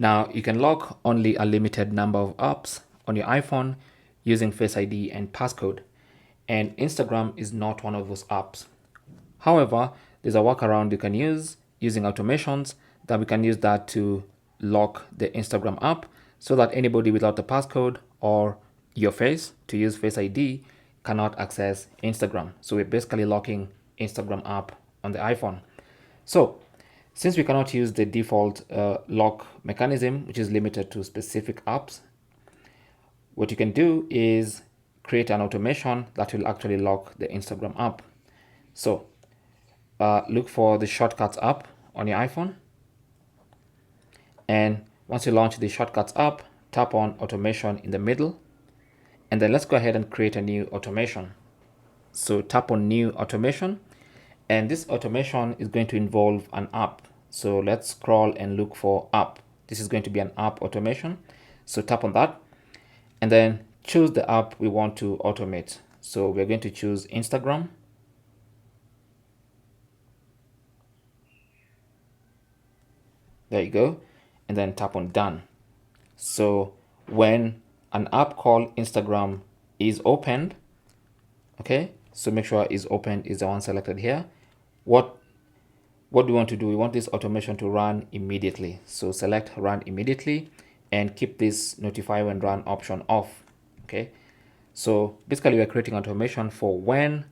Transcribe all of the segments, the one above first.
Now you can lock only a limited number of apps on your iPhone using Face ID and passcode, and Instagram is not one of those apps. However, there's a workaround you can use using automations that we can use that to lock the Instagram app so that anybody without the passcode or your face to use Face ID cannot access Instagram. So we're basically locking Instagram app on the iPhone. So since we cannot use the default lock mechanism, which is limited to specific apps, what you can do is create an automation that will actually lock the Instagram app. So look for the Shortcuts app on your iPhone. And once you launch the Shortcuts app, tap on Automation in the middle. And then let's go ahead and create a new automation. So tap on New Automation. And this automation is going to involve an app. So let's scroll and look for app. This is going to be an app automation. So tap on that. And then choose the app we want to automate. So we're going to choose Instagram. There you go. And then tap on Done. So when an app called Instagram is opened, okay, so make sure is opened is the one selected here. What do we want to do? We want this automation to run immediately. So select Run Immediately and keep this Notify When Run option off. Okay, so basically we're creating automation for when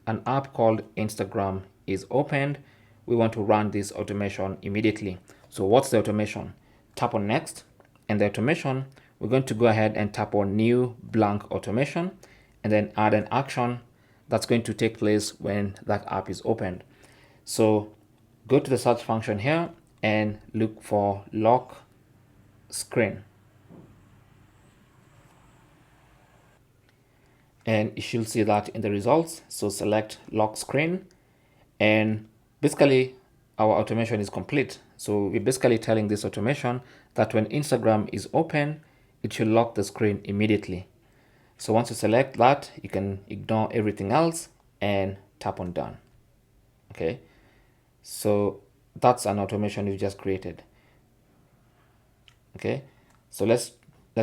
an app called Instagram is opened, we want to run this automation immediately. So what's the automation? Tap on Next, and the automation, we're going to go ahead and tap on New Blank Automation and then add an action that's going to take place when that app is opened. So go to the search function here and look for lock screen. And you should see that in the results. So select lock screen, and basically our automation is complete. So we're basically telling this automation that when Instagram is open, it should lock the screen immediately. So once you select that, you can ignore everything else and tap on Done. Okay, so that's an automation you just created. Okay, so let's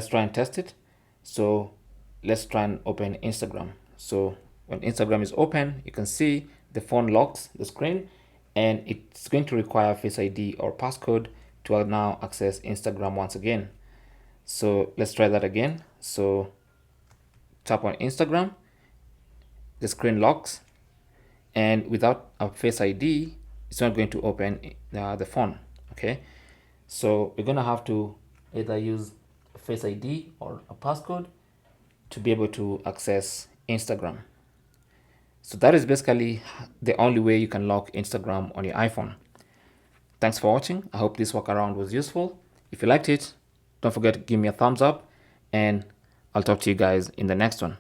try and test it. So let's try and open Instagram. So when Instagram is open, you can see the phone locks the screen, and it's going to require Face ID or passcode to now access Instagram once again. So let's try that again. So tap on Instagram, the screen locks, and without a Face ID, it's not going to open the phone. Okay, so we're gonna have to either use Face ID or a passcode to be able to access Instagram. So that is basically the only way you can lock Instagram on your iPhone. Thanks for watching. I hope this workaround was useful. If you liked it, don't forget to give me a thumbs up, and I'll talk to you guys in the next one.